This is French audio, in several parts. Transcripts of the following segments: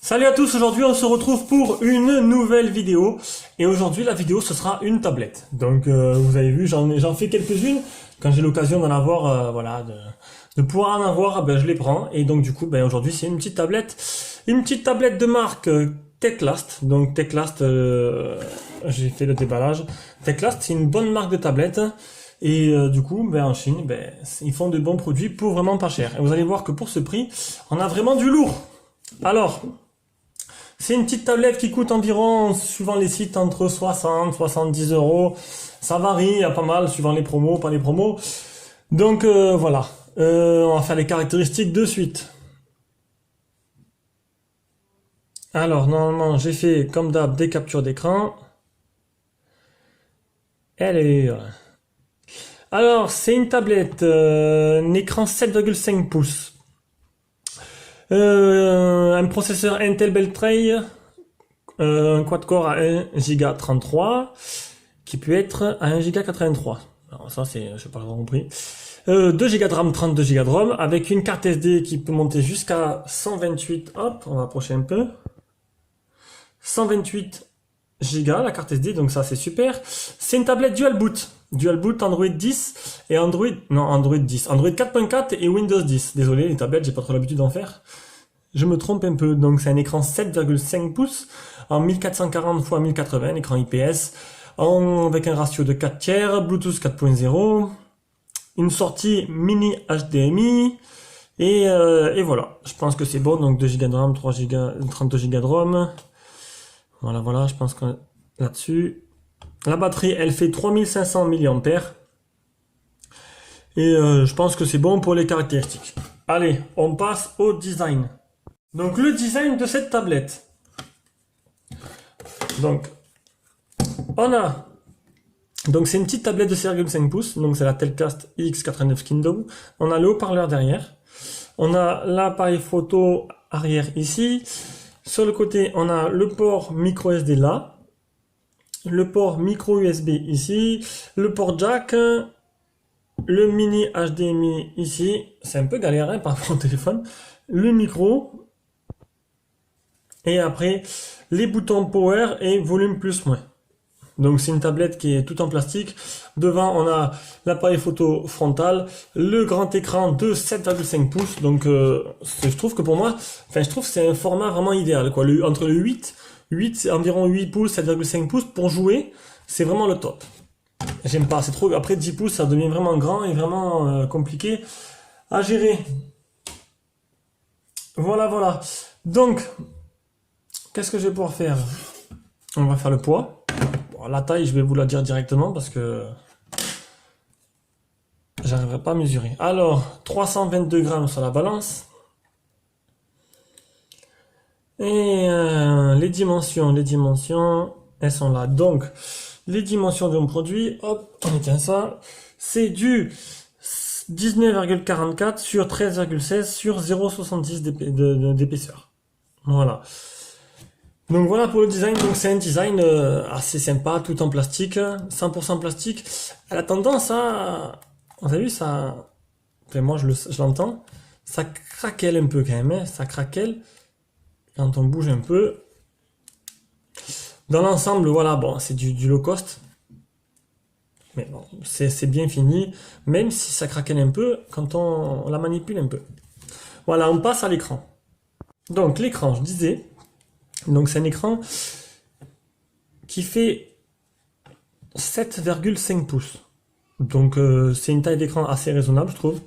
Salut à tous, aujourd'hui on se retrouve pour une nouvelle vidéo et aujourd'hui la vidéo ce sera une tablette. Donc vous avez vu j'en fais quelques-unes, quand j'ai l'occasion d'en avoir, voilà, de pouvoir en avoir, ben, je les prends et donc du coup ben, aujourd'hui c'est une petite tablette de marque Teclast. Donc Teclast, j'ai fait le déballage. Teclast c'est une bonne marque de tablette. Et du coup, ben, en Chine, ben, ils font de bons produits pour vraiment pas cher. Et vous allez voir que pour ce prix, on a vraiment du lourd. Alors, c'est une petite tablette qui coûte environ, suivant les sites, entre 60 70 euros. Ça varie, il y a pas mal, suivant les promos, pas les promos. Donc voilà, on va faire les caractéristiques de suite. Alors, normalement, j'ai fait, comme d'hab, des captures d'écran. Elle est... Alors, c'est une tablette, un écran 7,5 pouces. Un processeur Intel Beltray, un quad-core à 1 Go 33, qui peut être à 1 Go 83. Alors ça, c'est, je sais pas, j'ai compris. 2 Go de RAM, 32 Go de ROM, avec une carte SD qui peut monter jusqu'à 128, hop, on va approcher un peu. 128 Go, la carte SD, donc ça c'est super. C'est une tablette dual boot. Dual boot Android 10 et Android 10. Android 4.4 et Windows 10. Désolé, les tablettes, j'ai pas trop l'habitude d'en faire. Je me trompe un peu. Donc c'est un écran 7,5 pouces en 1440 x 1080, écran IPS, avec un ratio de 4 tiers, Bluetooth 4.0, une sortie mini HDMI, et voilà. Je pense que c'est bon. Donc 2 Go de RAM, 3 Go, 32 Go de ROM. Voilà, je pense que là-dessus. La batterie, elle fait 3500 mAh. Et je pense que c'est bon pour les caractéristiques. Allez, on passe au design. Donc le design de cette tablette. Donc, donc c'est une petite tablette de 6,5 pouces. Donc c'est la Teclast X89 Kingdom. On a le haut-parleur derrière. On a l'appareil photo arrière ici. Sur le côté, on a le port micro SD là. Le port micro USB ici, le port jack, le mini HDMI ici, c'est un peu galère hein, par rapport au téléphone, le micro, et après les boutons power et volume plus moins. Donc c'est une tablette qui est toute en plastique. Devant on a l'appareil photo frontal, le grand écran de 7,5 pouces. Donc je trouve que pour moi, enfin je trouve que c'est un format vraiment idéal quoi. Entre le 8, c'est environ 8 pouces, 7,5 pouces pour jouer, c'est vraiment le top. J'aime pas, c'est trop. Après 10 pouces ça devient vraiment grand et vraiment compliqué à gérer. Voilà. Donc qu'est-ce que je vais pouvoir faire? On va faire le poids. La taille, je vais vous la dire directement parce que j'arriverai pas à mesurer. Alors, 322 grammes sur la balance. Et les dimensions, elles sont là. Donc, les dimensions de mon produit, hop, on éteint ça. C'est du 19,44 sur 13,16 sur 0,70 d'épaisseur. Voilà. Donc voilà pour le design. Donc c'est un design assez sympa, tout en plastique, 100% plastique. Elle a tendance à, vous avez vu ça, enfin moi je l'entends, ça craquelle un peu quand même, hein, ça craquelle quand on bouge un peu. Dans l'ensemble, voilà, bon, c'est du low cost, mais bon, c'est bien fini, même si ça craquelle un peu quand on la manipule un peu. Voilà, on passe à l'écran. Donc l'écran, je disais. Donc c'est un écran qui fait 7,5 pouces. Donc c'est une taille d'écran assez raisonnable je trouve.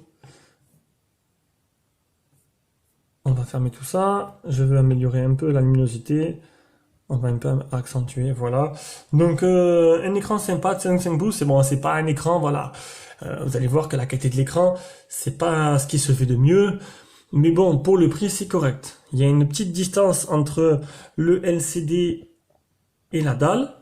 On va fermer tout ça. Je veux améliorer un peu la luminosité. On va un peu accentuer, voilà. Donc un écran sympa de 7,5 pouces. C'est bon, c'est pas un écran, voilà. Vous allez voir que la qualité de l'écran, c'est pas ce qui se fait de mieux. Mais bon, pour le prix, c'est correct. Il y a une petite distance entre le LCD et la dalle.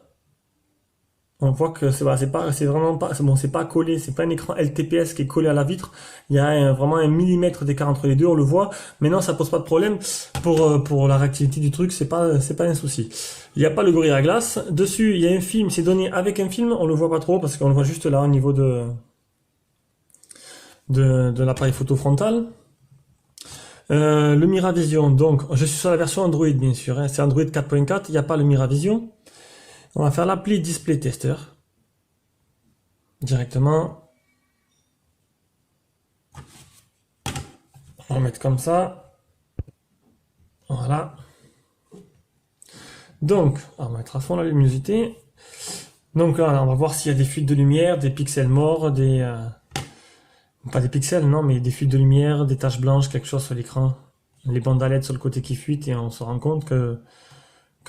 On voit que c'est vraiment pas, bon, c'est pas collé, c'est pas un écran LTPS qui est collé à la vitre. Il y a vraiment un millimètre d'écart entre les deux, on le voit. Mais non, ça pose pas de problème pour la réactivité du truc, c'est pas un souci. Il n'y a pas le Gorilla Glass. Dessus, il y a un film, c'est donné avec un film, on le voit pas trop parce qu'on le voit juste là au niveau de l'appareil photo frontal. Le Miravision, donc je suis sur la version Android bien sûr, hein, c'est Android 4.4, il n'y a pas le Miravision. On va faire l'appli Display Tester directement. On va mettre comme ça. Voilà. Donc, on va mettre à fond la luminosité. Donc là, on va voir s'il y a des fuites de lumière, des pixels morts, pas des pixels, non, mais des fuites de lumière, des taches blanches, quelque chose sur l'écran. Les bandes à LED sur le côté qui fuitent et on se rend compte que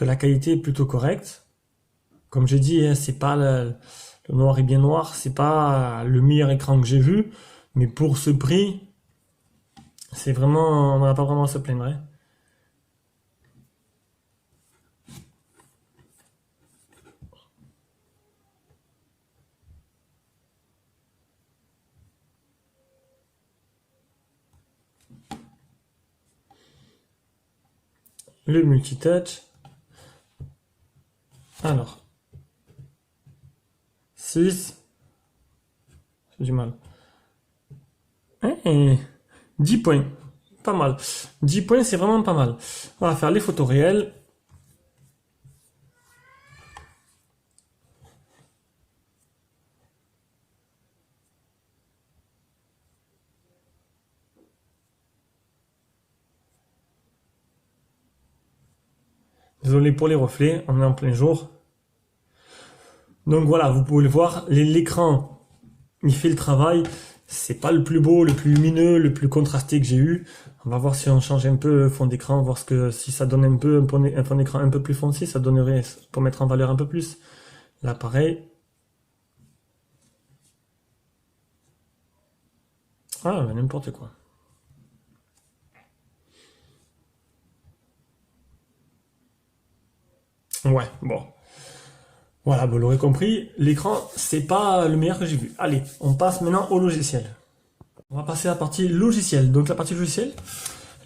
la qualité est plutôt correcte. Comme j'ai dit, hein, c'est pas le noir et bien noir, c'est pas le meilleur écran que j'ai vu, mais pour ce prix, c'est vraiment, on n'a pas vraiment à se plaindre, hein. Le multitouch. Alors, 6, j'ai du mal. 10 points, pas mal. 10 points, c'est vraiment pas mal. On va faire les photos réelles. Désolé pour les reflets, on est en plein jour. Donc voilà, vous pouvez le voir, l'écran, il fait le travail. C'est pas le plus beau, le plus lumineux, le plus contrasté que j'ai eu. On va voir si on change un peu le fond d'écran, voir si ça donne un peu un fond d'écran un peu plus foncé, ça donnerait pour mettre en valeur un peu plus. Là, pareil. Ah, mais n'importe quoi. Ouais, bon. Voilà, vous l'aurez compris, l'écran, c'est pas le meilleur que j'ai vu. Allez, on passe maintenant au logiciel. On va passer à la partie logiciel. Donc la partie logiciel,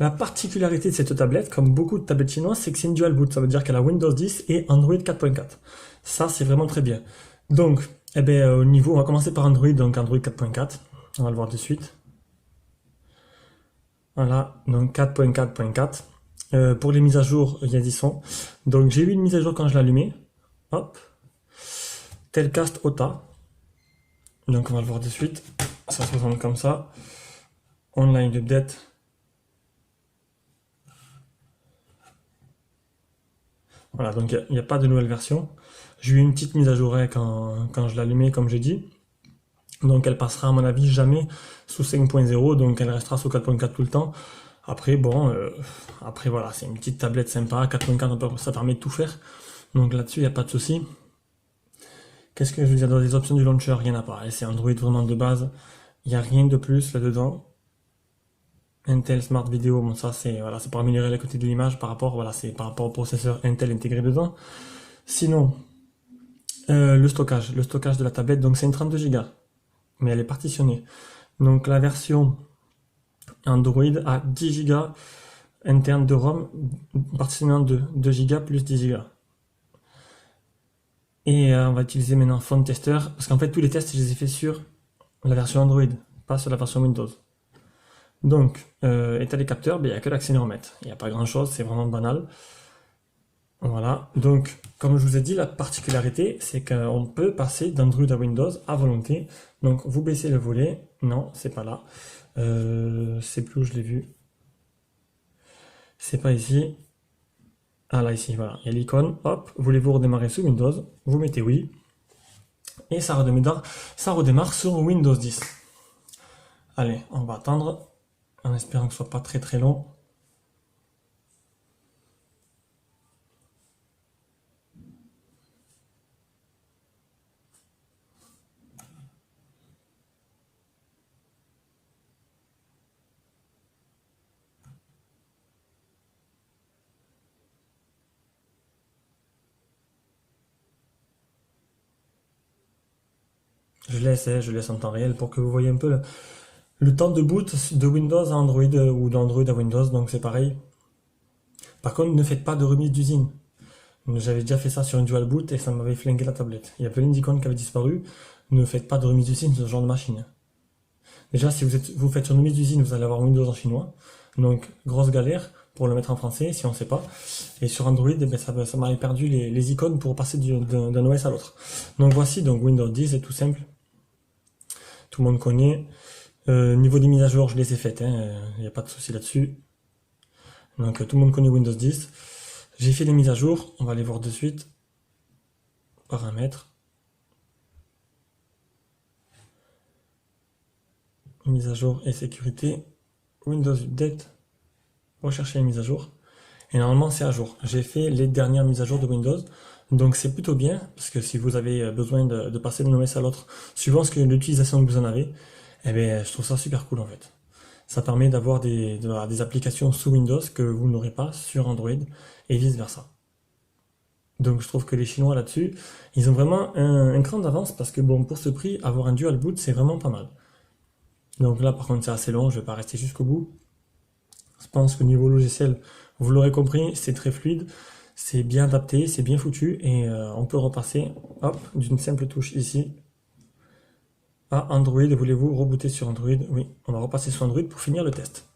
la particularité de cette tablette, comme beaucoup de tablettes chinoises, c'est que c'est une dual boot. Ça veut dire qu'elle a Windows 10 et Android 4.4. Ça, c'est vraiment très bien. Donc, eh ben, au niveau, on va commencer par Android, donc Android 4.4. On va le voir de suite. Voilà, donc 4.4.4. Pour les mises à jour, il y a des sons. Donc j'ai eu une mise à jour quand je l'allumais. Hop. Telcast OTA. Donc on va le voir de suite. Ça se présente comme ça. Online update. Voilà, donc il n'y a pas de nouvelle version. J'ai eu une petite mise à jour quand je l'allumais, comme j'ai dit. Donc elle passera à mon avis jamais sous 5.0, donc elle restera sous 4.4 tout le temps. Après, bon, après voilà, c'est une petite tablette sympa, 4.4, ça permet de tout faire. Donc là-dessus, il n'y a pas de souci. Qu'est-ce que je veux dire dans les options du launcher? Il n'y en a pas. C'est Android vraiment de base. Il n'y a rien de plus là-dedans. Intel Smart Video, bon ça c'est voilà, c'est pour améliorer la qualité de l'image par rapport, voilà, c'est par rapport au processeur Intel intégré dedans. Sinon, le stockage de la tablette, donc c'est une 32 Go, mais elle est partitionnée. Donc la version Android a 10 Go interne de ROM, partitionnant de 2 Go plus 10 Go. Et on va utiliser maintenant Phone Tester, parce qu'en fait tous les tests je les ai fait sur la version Android, pas sur la version Windows. Donc, état des capteurs, ben, il n'y a que l'accéléromètre. Il n'y a pas grand chose, c'est vraiment banal. Voilà, donc comme je vous ai dit, la particularité, c'est qu'on peut passer d'Android à Windows à volonté. Donc vous baissez le volet, non, c'est pas là. C'est plus où je l'ai vu. C'est pas ici. Ah là, ici, voilà, il y a l'icône, hop, voulez-vous redémarrer sous Windows? Vous mettez oui. Et ça redémarre sur Windows 10. Allez, on va attendre, en espérant que ce soit pas très très long. Je laisse en temps réel pour que vous voyez un peu le temps de boot de Windows à Android ou d'Android à Windows, donc c'est pareil. Par contre, ne faites pas de remise d'usine. J'avais déjà fait ça sur une dual boot et ça m'avait flingué la tablette. Il y a plein d'icônes qui avaient disparu. Ne faites pas de remise d'usine sur ce genre de machine. Déjà, si vous faites sur une remise d'usine, vous allez avoir Windows en chinois. Donc, grosse galère pour le mettre en français si on ne sait pas. Et sur Android, eh ben, ça m'avait perdu les icônes pour passer d'un OS à l'autre. Donc voici, donc Windows 10, c'est tout simple. Tout le monde connaît. Niveau des mises à jour, je les ai faites, il n'y a pas de souci là-dessus. Donc tout le monde connaît Windows 10. J'ai fait les mises à jour, on va les voir de suite. Paramètres. Mise à jour et sécurité. Windows Update. Rechercher les mises à jour. Et normalement c'est à jour. J'ai fait les dernières mises à jour de Windows. Donc c'est plutôt bien, parce que si vous avez besoin de passer d'un OS à l'autre, suivant l'utilisation que vous en avez, eh bien, je trouve ça super cool en fait. Ça permet d'avoir des applications sous Windows que vous n'aurez pas sur Android et vice versa. Donc je trouve que les Chinois là-dessus, ils ont vraiment un cran d'avance parce que bon, pour ce prix, avoir un dual boot, c'est vraiment pas mal. Donc là par contre c'est assez long, je vais pas rester jusqu'au bout. Je pense que niveau logiciel, vous l'aurez compris, c'est très fluide, c'est bien adapté, c'est bien foutu et on peut repasser hop, d'une simple touche ici à Android. Voulez-vous rebooter sur Android? Oui, on va repasser sur Android pour finir le test.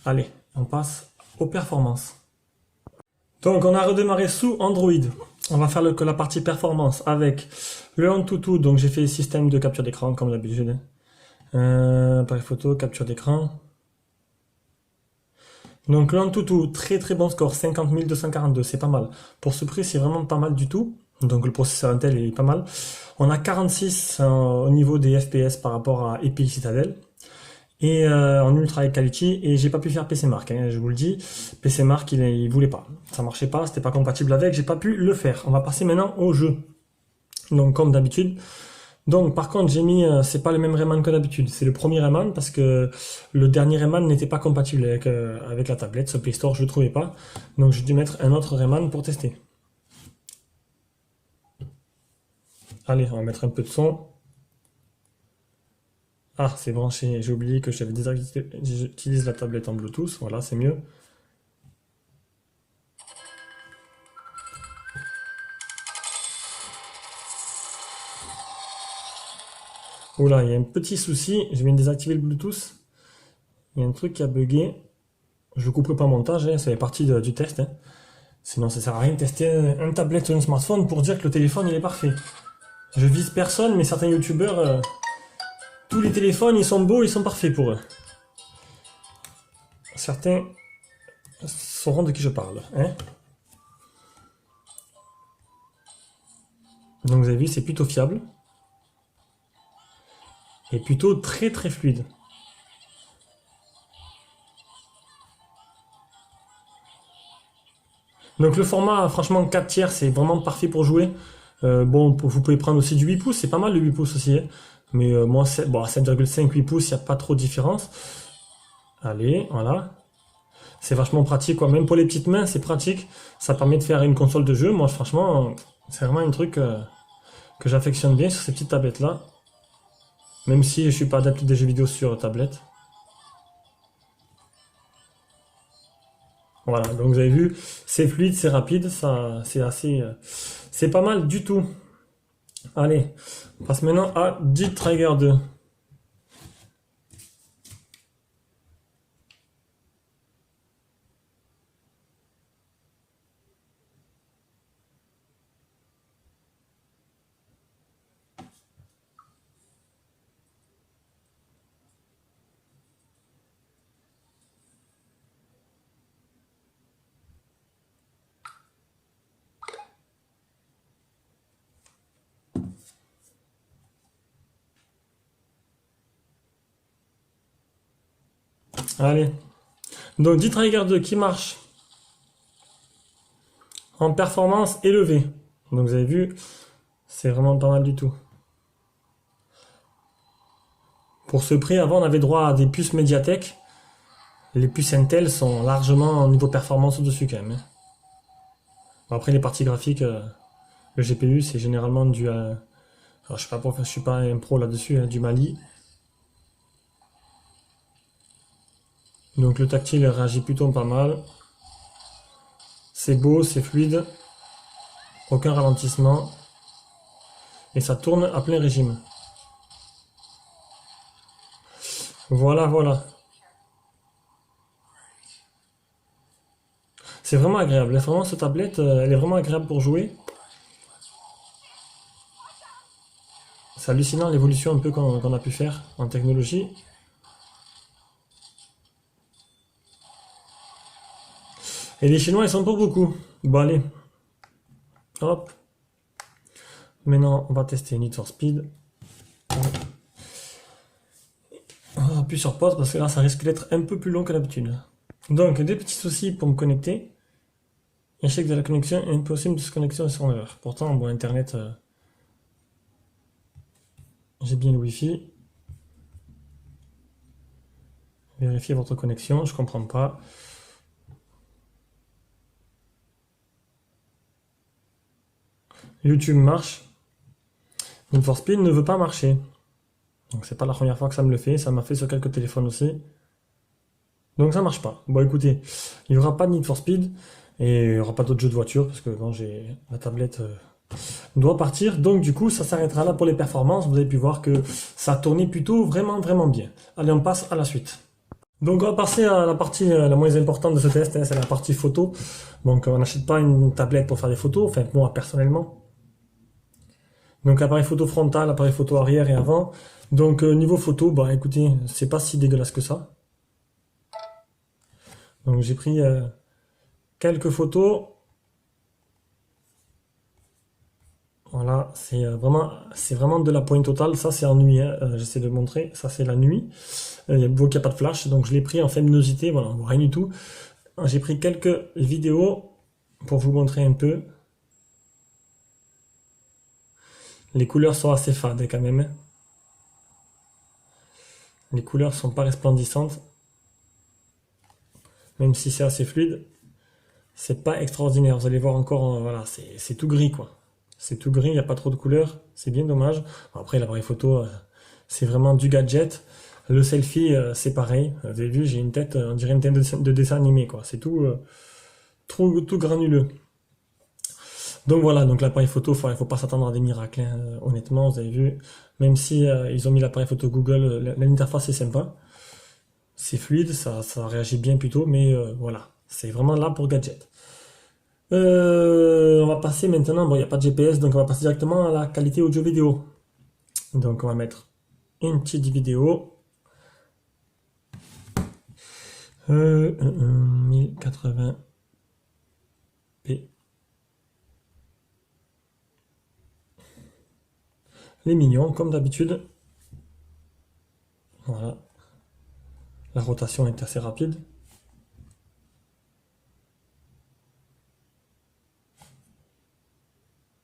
Allez, on passe aux performances. Donc on a redémarré sous Android. On va faire la partie performance avec le Antutu. Donc j'ai fait le système de capture d'écran comme d'habitude. Appareil photo, capture d'écran. Donc le Antutu, très très bon score, 50 242, c'est pas mal. Pour ce prix, c'est vraiment pas mal du tout. Donc le processeur Intel est pas mal. On a 46 au niveau des FPS par rapport à Epic Citadel. Et en Ultra High Quality, et j'ai pas pu faire PC Mark, je vous le dis. PC Mark, il voulait pas. Ça marchait pas, c'était pas compatible avec, j'ai pas pu le faire. On va passer maintenant au jeu. Donc comme d'habitude. Donc par contre j'ai mis, c'est pas le même Rayman que d'habitude, c'est le premier Rayman parce que le dernier Rayman n'était pas compatible avec la tablette, ce Play Store je le trouvais pas, donc j'ai dû mettre un autre Rayman pour tester. Allez, on va mettre un peu de son. Ah, c'est branché, j'ai oublié que j'avais désactivé, j'utilise la tablette en Bluetooth, voilà c'est mieux. Oula, il y a un petit souci, je viens de désactiver le Bluetooth. Il y a un truc qui a bugué. Je ne couperai pas mon montage, ça fait partie du test. Sinon, ça sert à rien de tester une tablette ou un smartphone pour dire que le téléphone il est parfait. Je vise personne, mais certains youtubeurs, tous les téléphones ils sont beaux, ils sont parfaits pour eux. Certains sauront de qui je parle. Donc vous avez vu, c'est plutôt fiable. Et plutôt très très fluide. Donc le format, franchement, 4 tiers, c'est vraiment parfait pour jouer. Bon, vous pouvez prendre aussi du 8 pouces, c'est pas mal le 8 pouces aussi. Mais moi, bon, à 7,5, 8 pouces, il n'y a pas trop de différence. Allez, voilà. C'est vachement pratique, quoi. Même pour les petites mains, c'est pratique. Ça permet de faire une console de jeu. Moi, franchement, c'est vraiment un truc que j'affectionne bien sur ces petites tablettes-là. Même si je suis pas adepte des jeux vidéo sur tablette. Voilà, donc vous avez vu, c'est fluide, c'est rapide, ça, c'est assez, c'est pas mal du tout. Allez, on passe maintenant à Jet Traeger 2. Allez, donc Jet Traeger 2 qui marche en performance élevée. Donc vous avez vu, c'est vraiment pas mal du tout. Pour ce prix, avant on avait droit à des puces Mediatek. Les puces Intel sont largement au niveau performance au-dessus quand même. Bon, après les parties graphiques, le GPU c'est généralement du... alors, je suis pas un pro là-dessus, du Mali. Donc le tactile réagit plutôt pas mal. C'est beau, c'est fluide. Aucun ralentissement. Et ça tourne à plein régime. Voilà, voilà. C'est vraiment agréable. Vraiment, cette tablette, elle est vraiment agréable pour jouer. C'est hallucinant l'évolution un peu qu'on a pu faire en technologie. Et les Chinois, ils sont pour beaucoup. Bon, allez. Hop. Maintenant, on va tester Need for Speed. On appuie sur pause parce que là, ça risque d'être un peu plus long que d'habitude. Donc, des petits soucis pour me connecter. Échec de la connexion, impossible de se connecter au serveur. Pourtant, bon, Internet, j'ai bien le Wi-Fi. Vérifiez votre connexion, je comprends pas. YouTube marche. Need for Speed ne veut pas marcher. Donc c'est pas la première fois que ça me le fait, ça m'a fait sur quelques téléphones aussi. Donc ça marche pas. Bon écoutez, il n'y aura pas de Need for Speed et il n'y aura pas d'autres jeux de voiture parce que quand j'ai la tablette doit partir. Donc du coup ça s'arrêtera là pour les performances. Vous avez pu voir que ça tournait plutôt vraiment bien. Allez, on passe à la suite. Donc on va passer à la partie la moins importante de ce test, hein, c'est la partie photo. Donc on n'achète pas une tablette pour faire des photos, enfin moi personnellement. Donc appareil photo frontal, appareil photo arrière et avant. Donc niveau photo, bah écoutez, c'est pas si dégueulasse que ça. Donc j'ai pris quelques photos. Voilà, c'est vraiment de la pointe totale. Ça c'est en nuit, hein. J'essaie de montrer. Ça c'est la nuit. Il y a beau qu'il n'y a pas de flash, donc je l'ai pris en fait luminosité. Voilà, on voit rien du tout. J'ai pris quelques vidéos pour vous montrer un peu. Les couleurs sont assez fades quand même. Les couleurs sont pas resplendissantes. Même si c'est assez fluide. C'est pas extraordinaire. Vous allez voir encore, voilà, c'est tout gris quoi. C'est tout gris, il n'y a pas trop de couleurs. C'est bien dommage. Après l'appareil photo, c'est vraiment du gadget. Le selfie, c'est pareil. Vous avez vu, j'ai une tête, on dirait une tête de dessin animé quoi. C'est tout, tout granuleux. Donc voilà, donc l'appareil photo, il faut pas s'attendre à des miracles, hein. Honnêtement, vous avez vu, même si ils ont mis l'appareil photo Google, l'interface est sympa, c'est fluide, ça réagit bien plutôt, mais voilà, c'est vraiment là pour gadget. On va passer maintenant, bon il n'y a pas de GPS, donc on va passer directement à la qualité audio-vidéo. Donc on va mettre une petite vidéo. 1080p. Les mignons, comme d'habitude. Voilà. La rotation est assez rapide.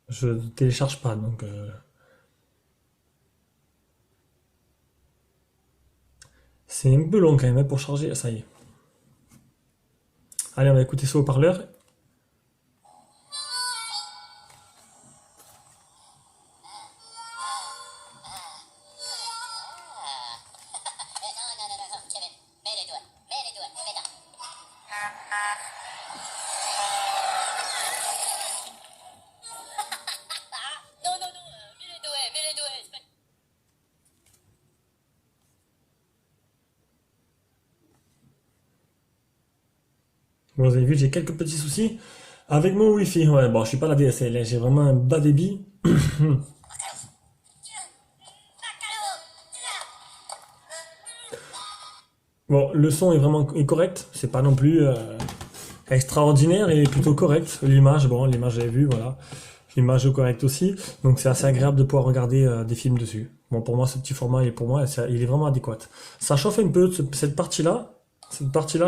Je ne télécharge pas, donc... C'est un peu long quand même hein, pour charger. Ça y est. Allez, on va écouter ça au parleur. Bon, vous avez vu, j'ai quelques petits soucis avec mon Wi-Fi. Ouais, bon, je suis pas la DSL, hein, j'ai vraiment un bas débit. Bon, le son est vraiment correct, c'est pas non plus extraordinaire, il est plutôt correct. L'image, bon, l'image j'avais vu, voilà. L'image est correcte aussi, donc c'est assez agréable de pouvoir regarder des films dessus. Bon, pour moi, ce petit format, pour moi, il est vraiment adéquat. Ça chauffe un peu, cette partie-là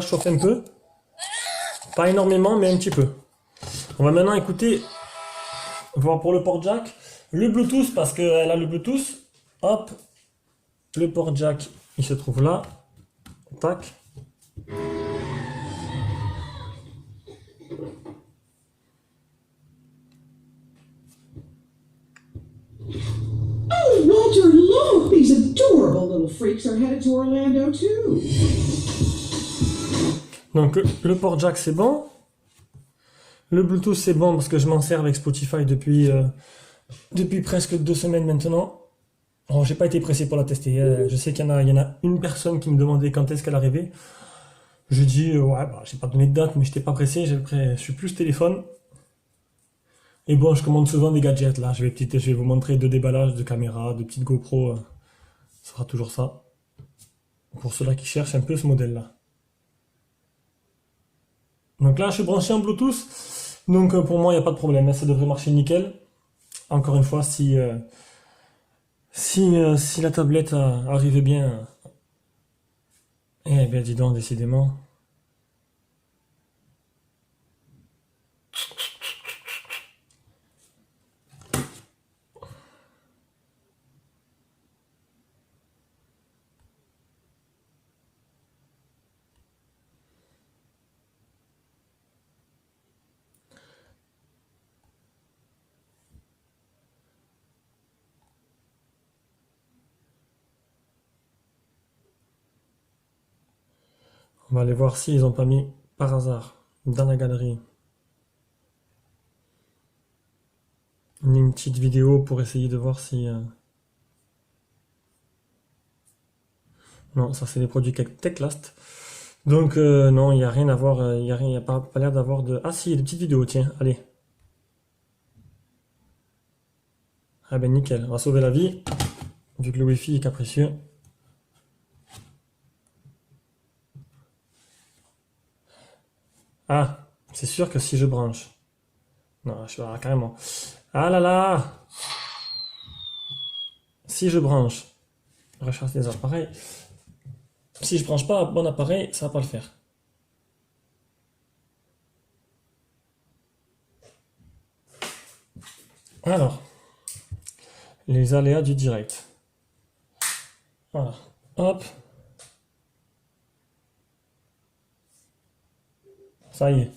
chauffe un peu. Pas énormément, mais un petit peu. On va maintenant écouter, voir pour le port jack, le Bluetooth, parce qu'elle a le Bluetooth. Hop, le port jack, il se trouve là. Tac. Oh, Walter, look! These adorable little freaks are headed to Orlando too. Donc le port jack c'est bon. Le Bluetooth c'est bon parce que je m'en sers avec Spotify depuis presque 2 semaines maintenant. J'ai pas été pressé pour la tester. Je sais qu'il y en a une personne qui me demandait quand est-ce qu'elle arrivait. J'ai dit, ouais, bah, j'ai pas donné de date, mais j'étais pas pressé, je suis plus téléphone. Et bon, je commande souvent des gadgets, là. Je vais vous montrer deux déballages de caméras, de petites GoPro. Ça sera toujours ça. Pour ceux-là qui cherchent un peu ce modèle-là. Donc là, je suis branché en Bluetooth. Donc pour moi, il n'y a pas de problème, hein, ça devrait marcher nickel. Encore une fois, si la tablette arrivait bien, eh bien dis donc, décidément. On va aller voir s'ils n'ont pas mis par hasard dans la galerie une petite vidéo pour essayer de voir si... Non, ça c'est des produits Techlast. Donc non, il n'y a rien à voir, il n'y a pas l'air d'avoir de... Ah si, il y a des petites vidéos, tiens, allez. Ah ben nickel, on va sauver la vie, vu que le Wi-Fi est capricieux. Ah, c'est sûr que si je branche... Non, je vais carrément. Ah là là! Si je branche, recherche des appareils. Si je branche pas un bon appareil, ça va pas le faire. Alors, les aléas du direct. Voilà. Hop. Ça y est.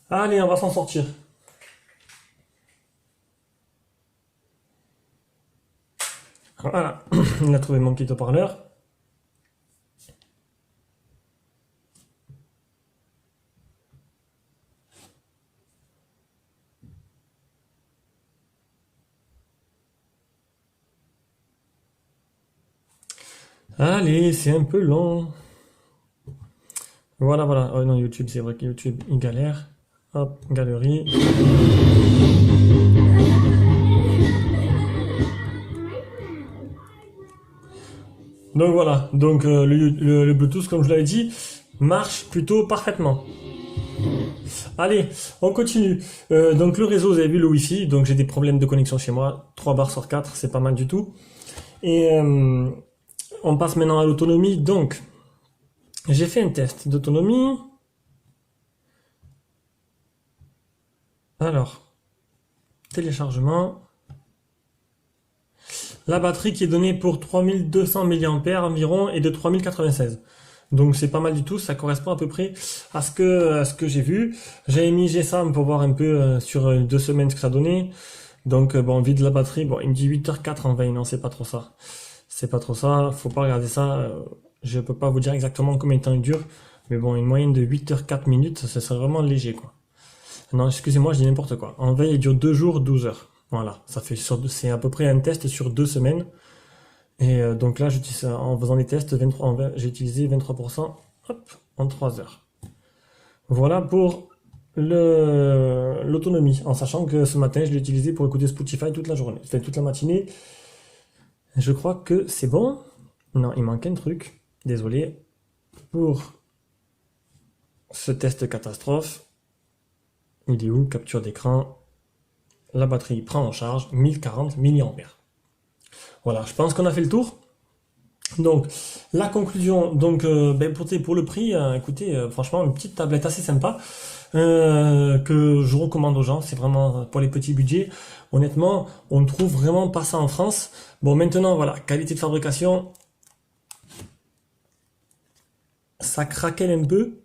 Allez, on va s'en sortir. Voilà. Il a trouvé mon kit haut-parleur. Allez, c'est un peu long. Voilà, voilà. Oh non, YouTube, c'est vrai que YouTube, il galère. Hop, galerie. Donc voilà, donc le Bluetooth, comme je l'avais dit, marche plutôt parfaitement. Allez, on continue. Donc le réseau, vous avez vu le Wi-Fi, donc j'ai des problèmes de connexion chez moi. 3 barres sur 4, c'est pas mal du tout. Et on passe maintenant à l'autonomie. Donc, j'ai fait un test d'autonomie. Alors, téléchargement. La batterie qui est donnée pour 3200 mAh environ est de 3096. Donc c'est pas mal du tout, ça correspond à peu près à ce que j'ai vu. J'avais mis GSM pour voir un peu sur 2 semaines ce que ça donnait. Donc bon, vide la batterie, bon, il me dit 8h04 en veille, non c'est pas trop ça. C'est pas trop ça, faut pas regarder ça. Je peux pas vous dire exactement combien de temps il dure. Mais bon, une moyenne de 8h04 minutes, ça serait vraiment léger quoi. Non, excusez-moi, je dis n'importe quoi. En veille, il dure 2 jours, 12 heures. Voilà, c'est à peu près un test sur 2 semaines. Et donc là, en faisant les tests, j'ai utilisé 23% hop, en 3 heures. Voilà pour l'autonomie, en sachant que ce matin, je l'ai utilisé pour écouter Spotify toute la journée, enfin toute la matinée. Je crois que c'est bon. Non, il manque un truc. Désolé pour ce test catastrophe. Il est où? Capture d'écran. La batterie prend en charge 1040 mAh. Voilà, je pense qu'on a fait le tour. Donc, la conclusion, donc, pour le prix, écoutez, franchement, une petite tablette assez sympa que je recommande aux gens. C'est vraiment pour les petits budgets. Honnêtement, on ne trouve vraiment pas ça en France. Bon, maintenant, voilà, qualité de fabrication, ça craquelle un peu.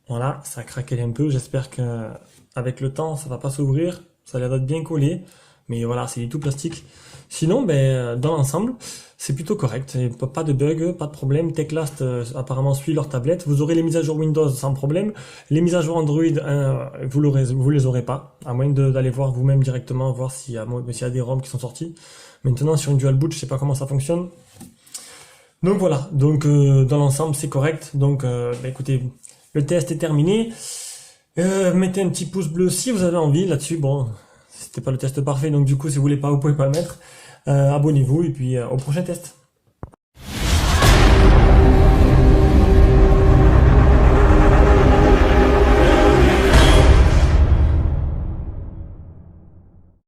Voilà, ça craquelle un peu. J'espère que avec le temps, ça va pas s'ouvrir. Ça a l'air d'être bien collé. Mais voilà, c'est du tout plastique. Sinon, dans l'ensemble, c'est plutôt correct. Pas de bug, pas de problème. Techlast apparemment suit leur tablette. Vous aurez les mises à jour Windows sans problème. Les mises à jour Android, vous les aurez pas. À moins d'aller voir vous-même directement, voir s'il y a des ROM qui sont sortis. Maintenant, sur une dual boot, je sais pas comment ça fonctionne. Donc voilà, donc dans l'ensemble c'est correct. Donc bah, écoutez, le test est terminé. Mettez un petit pouce bleu si vous avez envie là-dessus. Bon, c'était pas le test parfait, donc du coup si vous voulez pas, vous pouvez pas le mettre. Abonnez-vous et puis au prochain test.